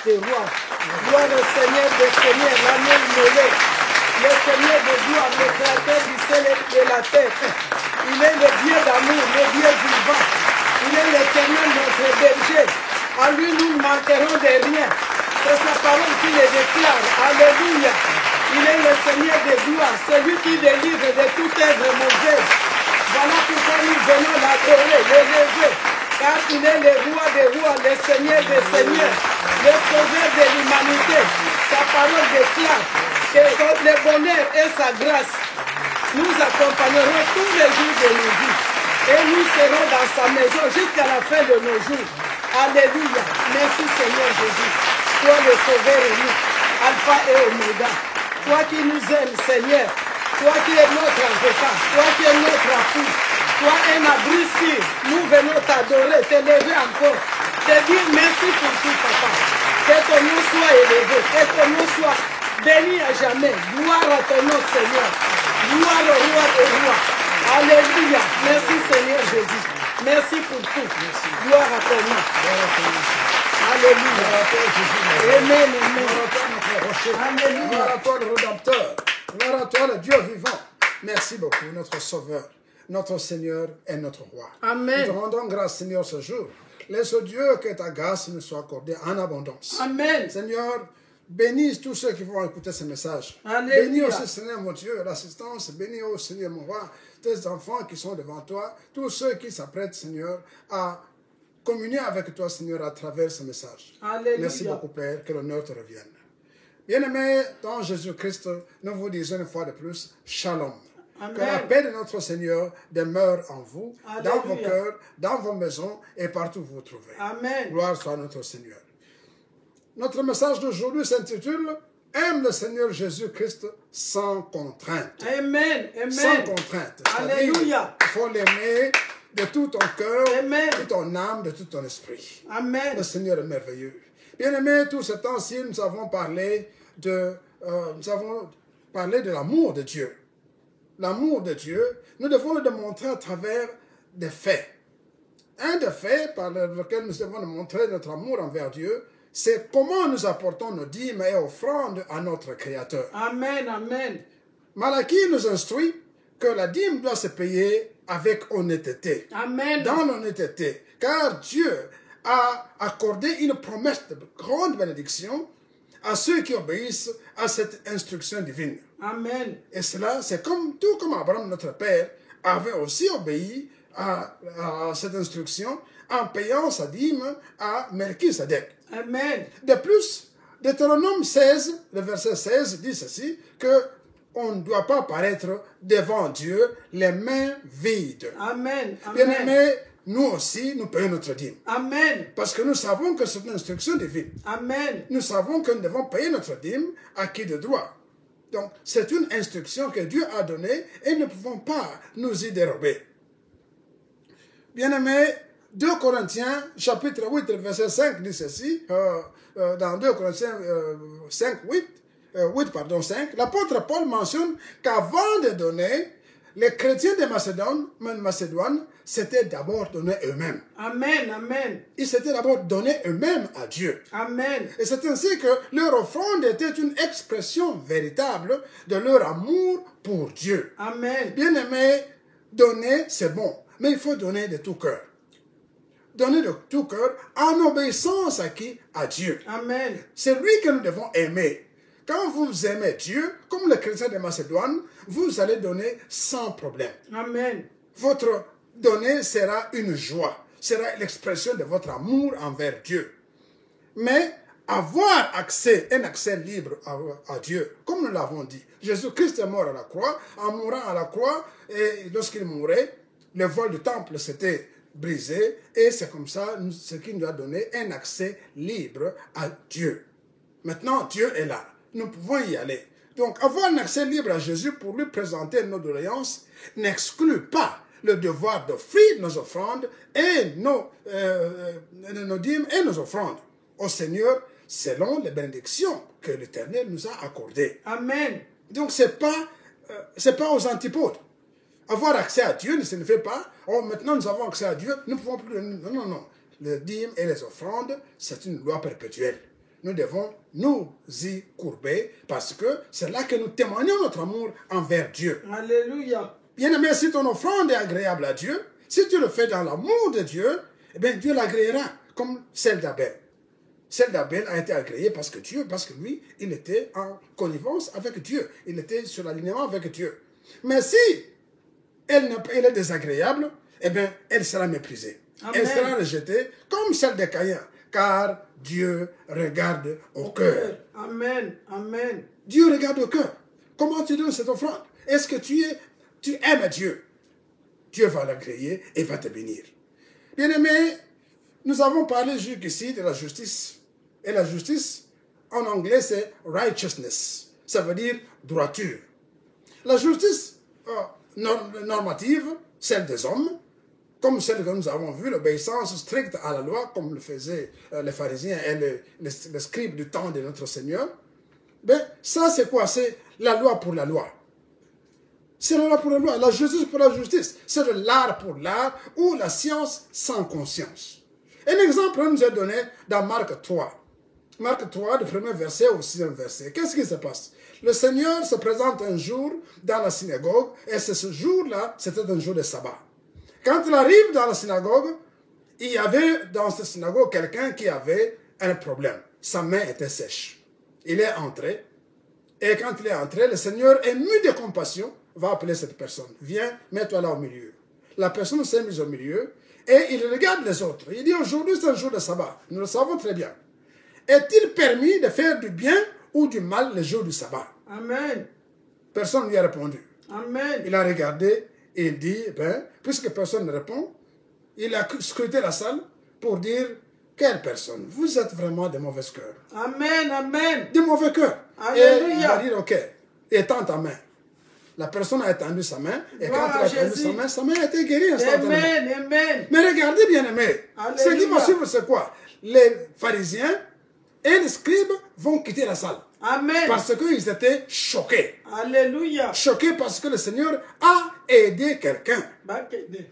des rois. Gloire au Seigneur des seigneurs, l'agneau immolé. Le Seigneur de gloire, le créateur du ciel et de la terre. Il est le Dieu d'amour, le Dieu vivant. Il est l'Éternel, notre berger. À lui, nous ne manquerons de rien. C'est sa parole qui le déclare. Alléluia. Il est le Seigneur de gloire, celui qui délivre de toute œuvre mauvaise. Voilà pourquoi nous venons l'adorer, le rêver. Car il est le roi des rois, le Seigneur des seigneurs, le sauveur de l'humanité. Sa parole déclare que le bonheur et sa grâce nous accompagneront tous les jours de nos vies. Et nous serons dans sa maison jusqu'à la fin de nos jours. Alléluia. Merci Seigneur Jésus. Toi le sauveur unique, Alpha et Oméga. Toi qui nous aimes Seigneur. Toi qui es notre avocat. Toi qui es notre appui. Toi un abri sûr. Nous venons t'adorer, t'élever encore. Te dire merci pour tout papa. Que ton nom soit élevé. Que ton nom soit béni à jamais. Gloire à ton nom Seigneur. Gloire au roi des rois. Alléluia. Merci Seigneur Jésus. Merci pour tout. Merci. Gloire à ton nom. Alléluia. Amen. Alléluia. Gloire à toi le Rédempteur. Gloire à toi le Dieu vivant. Merci beaucoup, notre Sauveur, notre Seigneur et notre Roi. Amen. Nous te rendons grâce, Seigneur, ce jour. Laisse Dieu que ta grâce nous soit accordée en abondance. Amen. Seigneur, bénis tous ceux qui vont écouter ce message. Alléluia. Bénis aussi, Seigneur, mon Dieu, l'assistance. Bénis aussi, Seigneur, mon Roi, tes enfants qui sont devant toi. Tous ceux qui s'apprêtent, Seigneur, à communier avec toi, Seigneur, à travers ce message. Alléluia. Merci beaucoup, Père. Que l'honneur te revienne. Bien-aimés, dans Jésus-Christ, nous vous disons une fois de plus, Shalom. Amen. Que la paix de notre Seigneur demeure en vous, Alléluia. dans vos cœurs, dans vos maisons et partout où vous vous trouvez. Amen. Gloire soit à notre Seigneur. Notre message d'aujourd'hui s'intitule « Aime le Seigneur Jésus-Christ sans contrainte ». Amen. Amen. Sans contrainte. Alléluia. Il faut l'aimer de tout ton cœur, Amen. de ton âme, de tout ton esprit. Amen. Le Seigneur est merveilleux. Bien-aimés, tout ce temps-ci, nous avons parlé de l'amour de Dieu. L'amour de Dieu, nous devons le démontrer à travers des faits. Un des faits par lequel nous devons démontrer notre amour envers Dieu, c'est comment nous apportons nos dîmes et offrandes à notre Créateur. Amen. Amen. Malachie nous instruit que la dîme doit se payer avec honnêteté. Amen. Dans l'honnêteté. Car Dieu a accordé une promesse de grande bénédiction à ceux qui obéissent à cette instruction divine. Amen. Et cela, c'est tout comme Abraham, notre père, avait aussi obéi à cette instruction en payant sa dîme à Melchisedec. Amen. De plus, Deutéronome 16, le verset 16 dit ceci, que on ne doit pas paraître devant Dieu les mains vides. Amen. Bien Amen. aimés, nous aussi, nous payons notre dîme. Amen. Parce que nous savons que c'est une instruction divine. Amen. Nous savons que nous devons payer notre dîme à qui de droit. Donc, c'est une instruction que Dieu a donnée et nous ne pouvons pas nous y dérober. Bien-aimés, 2 Corinthiens, chapitre 8, verset 5 dit ceci, dans 2 Corinthiens 5, 5, l'apôtre Paul mentionne qu'avant de donner, les chrétiens de Macédoine s'étaient d'abord donnés eux-mêmes. Amen. Amen. Ils s'étaient d'abord donnés eux-mêmes à Dieu. Amen. Et c'est ainsi que leur offrande était une expression véritable de leur amour pour Dieu. Amen. Bien aimé, donner, c'est bon, mais il faut donner de tout cœur. Donner de tout cœur en obéissance à qui? À Dieu. Amen. C'est lui que nous devons aimer. Quand vous aimez Dieu, comme les chrétiens de Macédoine, vous allez donner sans problème. Amen. Votre donner sera une joie, sera l'expression de votre amour envers Dieu. Mais avoir accès, un accès libre à Dieu, comme nous l'avons dit, Jésus-Christ est mort à la croix, en mourant à la croix, et lorsqu'il mourait, le voile du temple s'était brisé, et c'est comme ça ce qui nous a donné un accès libre à Dieu. Maintenant, Dieu est là. Nous pouvons y aller. Donc, avoir un accès libre à Jésus pour lui présenter nos doléances n'exclut pas le devoir d'offrir nos offrandes et nos dîmes et nos offrandes au Seigneur selon les bénédictions que l'Éternel nous a accordées. Amen. Donc, c'est pas aux antipodes. Avoir accès à Dieu ne signifie pas, oh, maintenant nous avons accès à Dieu, nous ne pouvons plus. Non, non, non. Les dîmes et les offrandes, c'est une loi perpétuelle. nous devons nous y courber parce que c'est là que nous témoignons notre amour envers Dieu. Alléluia. Bien-aimé, si ton offrande est agréable à Dieu, si tu le fais dans l'amour de Dieu, eh bien Dieu l'agréera comme celle d'Abel. Celle d'Abel a été agréée parce que lui, il était en connivence avec Dieu. Il était sur l'alignement avec Dieu. Mais si elle est désagréable, eh bien, elle sera méprisée. Amen. Elle sera rejetée comme celle de Caïn, car Dieu regarde au cœur. Amen. Amen. Dieu regarde au cœur. Comment tu donnes cette offrande? Est-ce que tu aimes Dieu? Dieu va l'agréer et va te bénir. Bien-aimés, nous avons parlé jusqu'ici de la justice. Et la justice, en anglais, c'est righteousness. Ça veut dire droiture. La justice normative, celle des hommes, comme celle que nous avons vue, l'obéissance stricte à la loi, comme le faisaient les pharisiens et les scribes du temps de notre Seigneur, ben, ça c'est quoi? C'est la loi pour la loi. C'est la loi pour la loi, la justice pour la justice. C'est de l'art pour l'art ou la science sans conscience. Un exemple nous est donné dans Marc 3. Marc 3, du premier verset au sixième verset. Qu'est-ce qui se passe? Le Seigneur se présente un jour dans la synagogue et ce jour-là, c'était un jour de sabbat. Quand il arrive dans la synagogue, il y avait dans cette synagogue quelqu'un qui avait un problème. Sa main était sèche. Il est entré et quand il est entré, le Seigneur, ému de compassion, va appeler cette personne. Viens, mets-toi là au milieu. La personne s'est mise au milieu et il regarde les autres. Il dit aujourd'hui c'est un jour de sabbat. Nous le savons très bien. Est-il permis de faire du bien ou du mal le jour du sabbat? Amen. Personne ne lui a répondu. Amen. Il a regardé et il dit, ben, puisque personne ne répond, il a scruté la salle pour dire, quelle personne? Vous êtes vraiment de mauvais cœur. Amen, amen. De mauvais cœur. Alléluia. Et il va dire, ok, étends ta main. La personne a étendu sa main, et Gloire quand elle a étendu sa main a été guérie instantanément. Amen, amen. Mais regardez bien aimé, ce qui va suivre c'est quoi? Les pharisiens et les scribes vont quitter la salle. Amen. Parce qu'ils étaient choqués. Alléluia. Choqués parce que le Seigneur a aidé quelqu'un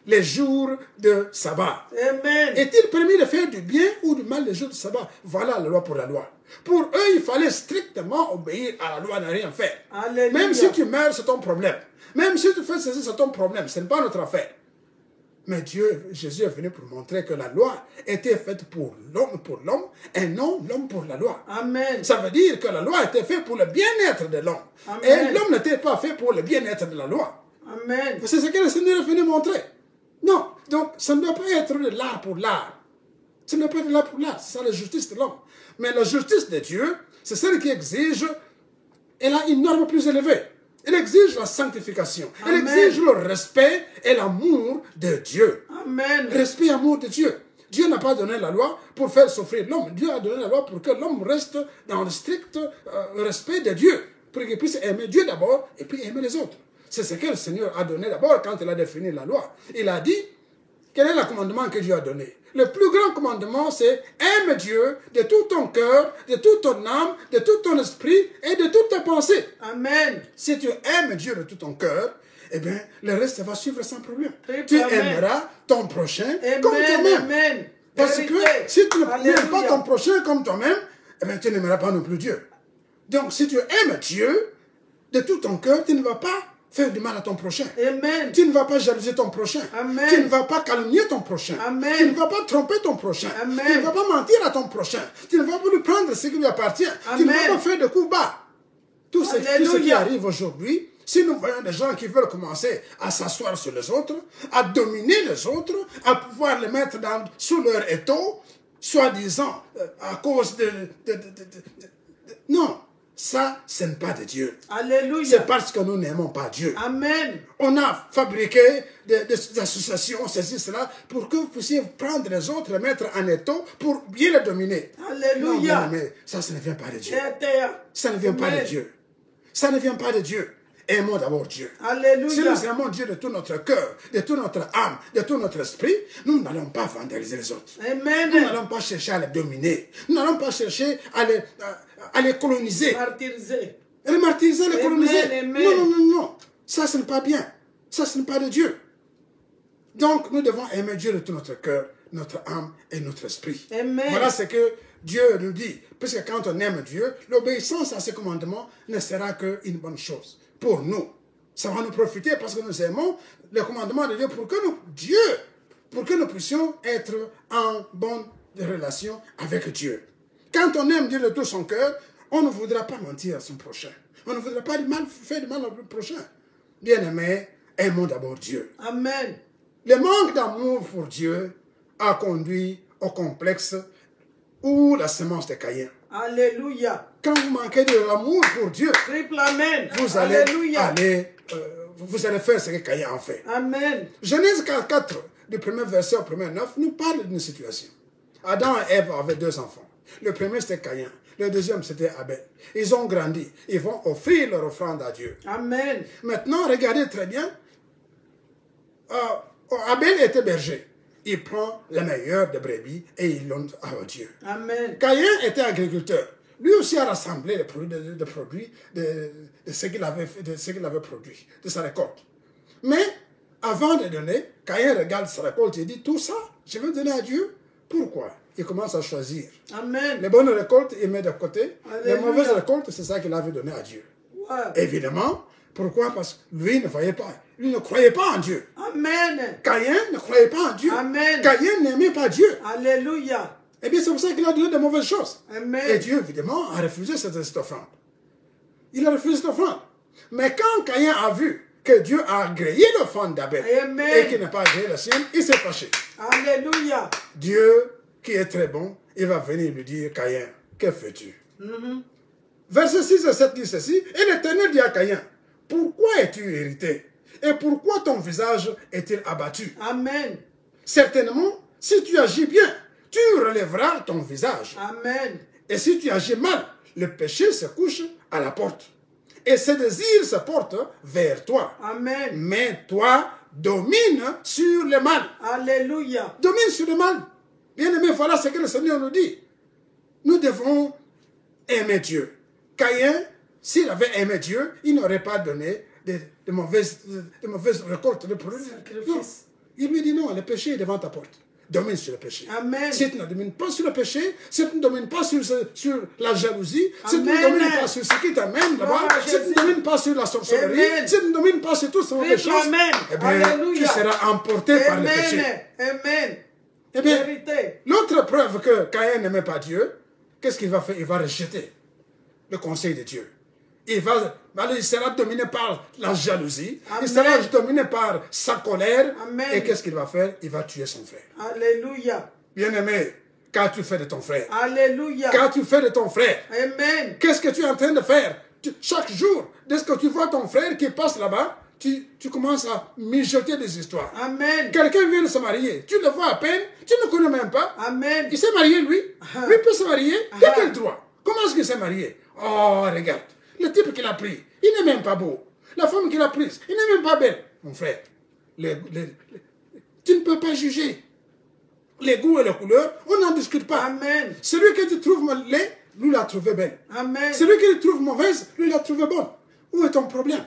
les jours de sabbat. Amen. Est-il permis de faire du bien ou du mal les jours de sabbat? Voilà la loi pour la loi. Pour eux, il fallait strictement obéir à la loi, ne rien faire. Alléluia. Même si tu meurs, c'est ton problème. Même si tu fais ceci, c'est ton problème. Ce n'est pas notre affaire. Mais Jésus est venu pour montrer que la loi était faite pour l'homme et non l'homme pour la loi. Amen. Ça veut dire que la loi était faite pour le bien-être de l'homme. Et l'homme n'était pas fait pour le bien-être de la loi. Amen. C'est ce que le Seigneur est venu montrer. Non, donc ça ne doit pas être de l'art pour l'art. Ce ne doit pas être de l'art pour l'art. C'est ça la justice de l'homme. Mais la justice de Dieu, c'est celle qui exige, elle a une norme plus élevée. Elle exige la sanctification. Amen. Elle exige le respect et l'amour de Dieu. Amen. Respect et amour de Dieu. Dieu n'a pas donné la loi pour faire souffrir l'homme. Dieu a donné la loi pour que l'homme reste dans le strict respect de Dieu. Pour qu'il puisse aimer Dieu d'abord et puis aimer les autres. C'est ce que le Seigneur a donné d'abord quand il a défini la loi. Il a dit, quel est le commandement que Dieu a donné? Le plus grand commandement, c'est aime Dieu de tout ton cœur, de toute ton âme, de tout ton esprit et de toute ta pensée. Amen. Si tu aimes Dieu de tout ton cœur, eh bien, le reste va suivre sans problème. Tu aimeras ton prochain Amen. comme toi-même. Amen. Parce que si tu n'aimes pas ton prochain comme toi-même, eh bien, tu n'aimeras pas non plus Dieu. Donc, si tu aimes Dieu de tout ton cœur, tu ne vas pas faire du mal à ton prochain. Amen. Tu ne vas pas jalouser ton prochain. Amen. Tu ne vas pas calomnier ton prochain. Amen. Tu ne vas pas tromper ton prochain. Amen. Tu ne vas pas mentir à ton prochain. Tu ne vas pas lui prendre ce qui lui appartient. Amen. Tu ne vas pas faire de coups bas. Tout ce qui arrive aujourd'hui, si nous voyons des gens qui veulent commencer à s'asseoir sur les autres, à dominer les autres, à pouvoir les mettre sous leur étau, soi-disant à cause non. Ça, ce n'est pas de Dieu. Alléluia. C'est parce que nous n'aimons pas Dieu. Amen. On a fabriqué des associations, ceci, cela, pour que vous puissiez prendre les autres, les mettre en étau pour bien les dominer. Alléluia. Non, mais ça ne vient pas de Dieu. Terre. Ça ne vient pas de Dieu. Ça ne vient pas de Dieu. Aimons d'abord Dieu. Alléluia. Si nous aimons Dieu de tout notre cœur, de toute notre âme, de tout notre esprit, nous n'allons pas vandaliser les autres. Amen. Nous n'allons pas chercher à les dominer. Nous n'allons pas chercher à les coloniser. Martyriser. Les martyriser, les coloniser. Amen. Non, non, non, non. Ça, ce n'est pas bien. Ça, ce n'est pas de Dieu. Donc, nous devons aimer Dieu de tout notre cœur, notre âme et notre esprit. Amen. Voilà ce que Dieu nous dit. Puisque quand on aime Dieu, l'obéissance à ses commandements ne sera qu'une bonne chose pour nous. Ça va nous profiter parce que nous aimons les commandements de Dieu pour que nous puissions être en bonne relation avec Dieu. Quand on aime Dieu de tout son cœur, on ne voudra pas mentir à son prochain. On ne voudra pas faire du mal au prochain. Bien-aimés, aimons d'abord Dieu. Amen. Le manque d'amour pour Dieu a conduit au complexe ou la semence de Caïn. Alléluia. Quand vous manquez de l'amour pour Dieu, Triple Amen. vous allez faire ce que Caïn a fait. Amen. Genèse 4, du premier verset au premier 9, nous parle d'une situation. Adam et Ève avaient 2 enfants. Le premier c'était Caïn. Le deuxième c'était Abel. Ils ont grandi. Ils vont offrir leur offrande à Dieu. Amen. Maintenant, regardez très bien. Abel était berger. Il prend le meilleur des brebis et il donne à Dieu. Amen. Caïn était agriculteur. Lui aussi a rassemblé les produits de ce qu'il avait produit, de sa récolte. Mais avant de donner, Caïn regarde sa récolte et dit, tout ça, je vais donner à Dieu. Pourquoi? Il commence à choisir. Amen. Les bonnes récoltes, il met de côté. Alléluia. Les mauvaises récoltes, c'est ça qu'il avait donné à Dieu. Ouais. Évidemment. Pourquoi? Parce que lui ne voyait pas. Lui ne croyait pas en Dieu. Amen. Caïn ne croyait pas en Dieu. Amen. Caïn n'aimait pas Dieu. Alléluia. Eh bien, c'est pour ça qu'il a donné de mauvaises choses. Amen. Et Dieu, évidemment, a refusé cette offrande. Il a refusé cette offrande. Mais quand Caïn a vu que Dieu a agréé l'offrande d'Abel et qu'il n'a pas agréé la sienne, il s'est fâché. Alléluia. Dieu, qui est très bon, il va venir lui dire, Caïn, que fais-tu? Verset 6 et 7 dit ceci, et l'Éternel dit à Caïn, pourquoi es-tu irrité? Et pourquoi ton visage est-il abattu? Amen. Certainement, si tu agis bien, tu relèveras ton visage. Amen. Et si tu agis mal, le péché se couche à la porte. Et ses désirs se portent vers toi. Amen. Mais toi, domine sur le mal. Alléluia. Domine sur le mal. Bien-aimé, voilà ce que le Seigneur nous dit. Nous devons aimer Dieu. Caïn, s'il avait aimé Dieu, il n'aurait pas donné de mauvaises récoltes de produits. Non. Il lui dit non, le péché est devant ta porte. Domine sur le péché. Amen. Si tu ne domines pas sur le péché, si tu ne domines pas sur la jalousie, si tu ne Amen. domines pas sur ce qui t'amène là-bas, si tu ne domines pas sur la sorcellerie, Amen. si tu ne domines pas sur toutes ces mauvaises choses, Amen. eh bien, Alléluia. tu seras emporté par le péché. Amen. Eh bien, Vérité. l'autre preuve que Caïn n'aimait pas Dieu, qu'est-ce qu'il va faire? Il va rejeter le conseil de Dieu. Il sera dominé par la jalousie. Amen. Il sera dominé par sa colère. Amen. Et qu'est-ce qu'il va faire? Il va tuer son frère. Alléluia. Bien-aimé, qu'as-tu fait de ton frère? Alléluia. Qu'as-tu fait de ton frère? Amen. Qu'est-ce que tu es en train de faire? Chaque jour, dès que tu vois ton frère qui passe là-bas, tu commences à mijoter des histoires. Amen. Quelqu'un vient de se marier, tu le vois à peine, tu ne le connais même pas. Amen. Il s'est marié, lui. Lui peut se marier. Il a quel droit? Comment est-ce qu'il s'est marié? Oh, regarde. Le type qu'il a pris, il n'est même pas beau. La femme qu'il a prise, il n'est même pas belle. Mon frère, tu ne peux pas juger. Les goûts et les couleurs, on n'en discute pas. Amen. Celui que tu trouves laid, lui l'a trouvé belle. Amen. Celui que tu trouves mauvaise, lui l'a trouvé bonne. Où est ton problème?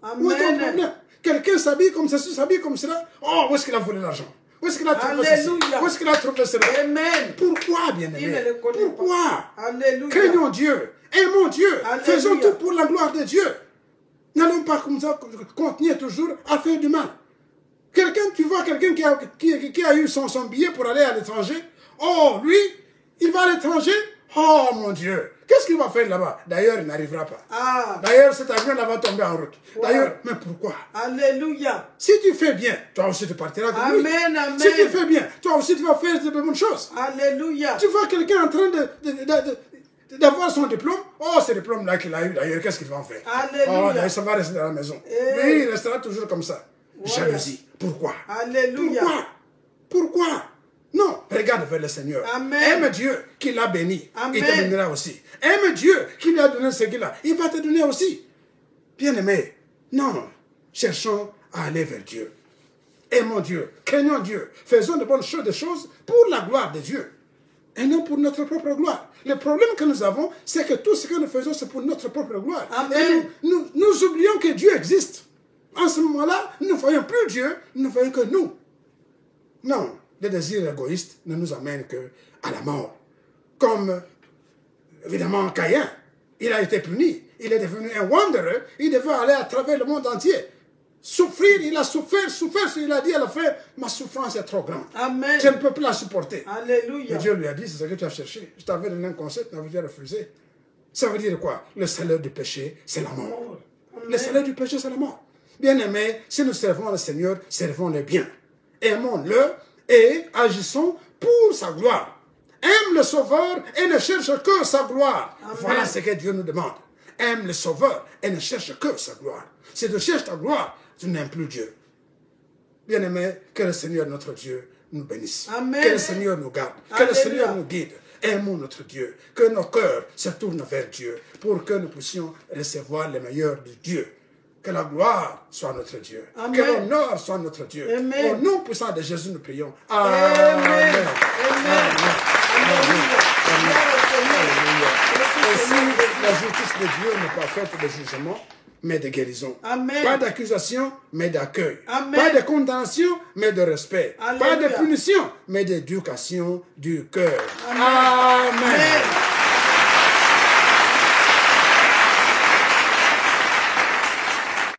Amen. Où est ton problème? Quelqu'un s'habille comme ceci, s'habille comme cela. Oh, où est-ce qu'il a volé l'argent? Où est-ce qu'il a trouvé ceci? Alléluia. Où est-ce qu'il a trouvé cela? Amen. Pourquoi, bien-aimé? Il ne le connaît Pourquoi? pas. Alléluia. Craignons Dieu. Aimons Dieu. Alléluia. Faisons tout pour la gloire de Dieu. N'allons pas comme ça continuer toujours à faire du mal. Tu vois quelqu'un qui a eu son billet pour aller à l'étranger. Oh, lui, il va à l'étranger. Oh, mon Dieu. Qu'est-ce qu'il va faire là-bas? D'ailleurs, il n'arrivera pas. Ah. D'ailleurs, cet avion-là va tomber en route. Wow. D'ailleurs, mais pourquoi? Alléluia. Si tu fais bien, toi aussi tu partiras comme lui. Amen, amen. Si tu fais bien, toi aussi tu vas faire de bonnes choses. Alléluia. Tu vois quelqu'un en train d'avoir son diplôme. Oh, ce diplôme-là qu'il a eu d'ailleurs, qu'est-ce qu'il va en faire? Alléluia. Oh, d'ailleurs, ça va rester dans la maison. Lui, il restera toujours comme ça. Voilà. Jalousie. Pourquoi? Alléluia. Pourquoi? Non, regarde vers le Seigneur. Amen. Aime Dieu qui l'a béni. Amen. Il te bénira aussi. Aime Dieu qui lui a donné ce qu'il a. Il va te donner aussi. Bien-aimé, non, cherchons à aller vers Dieu. Aimons Dieu, craignons Dieu. Faisons de bonnes choses, des choses pour la gloire de Dieu. Et non pour notre propre gloire. Le problème que nous avons, c'est que tout ce que nous faisons, c'est pour notre propre gloire. Amen. Et nous oublions que Dieu existe. En ce moment-là, nous ne voyons plus Dieu, nous ne voyons que nous. Non, les désirs égoïstes ne nous amènent qu'à la mort. Comme, évidemment, Caïn, il a été puni. Il est devenu un wanderer. Il devait aller à travers le monde entier. Souffrir, il a souffert. Il a dit à la fin, ma souffrance est trop grande. Amen. Je ne peux plus la supporter. Alléluia. Et Dieu lui a dit, c'est ce que tu as cherché. Je t'avais donné un concept, tu avais refusé. Ça veut dire quoi? Le salaire du péché, c'est la mort. Le salaire du péché, c'est la mort. Bien-aimés, si nous servons le Seigneur, servons-le bien. Aimons-le et agissons pour sa gloire. Aime le Sauveur et ne cherche que sa gloire. Amen. Voilà ce que Dieu nous demande. Aime le Sauveur et ne cherche que sa gloire. Si tu cherches ta gloire, tu n'aimes plus Dieu. Bien-aimés, que le Seigneur notre Dieu nous bénisse. Amen. Que le Seigneur nous garde. Que le Seigneur nous guide. Aimons notre Dieu. Que nos cœurs se tournent vers Dieu pour que nous puissions recevoir le meilleur de Dieu. Que la gloire soit notre Dieu. Amen. Que l'honneur soit notre Dieu. Amen. Au nom puissant de Jésus, nous prions. Amen. Amen. Ainsi, la justice de Dieu n'est pas faite de jugement, mais de guérison. Amen. Pas d'accusation, mais d'accueil. Pas de condamnation, mais de respect. Alléluia. Pas de punition, mais d'éducation du cœur. Amen. Amen.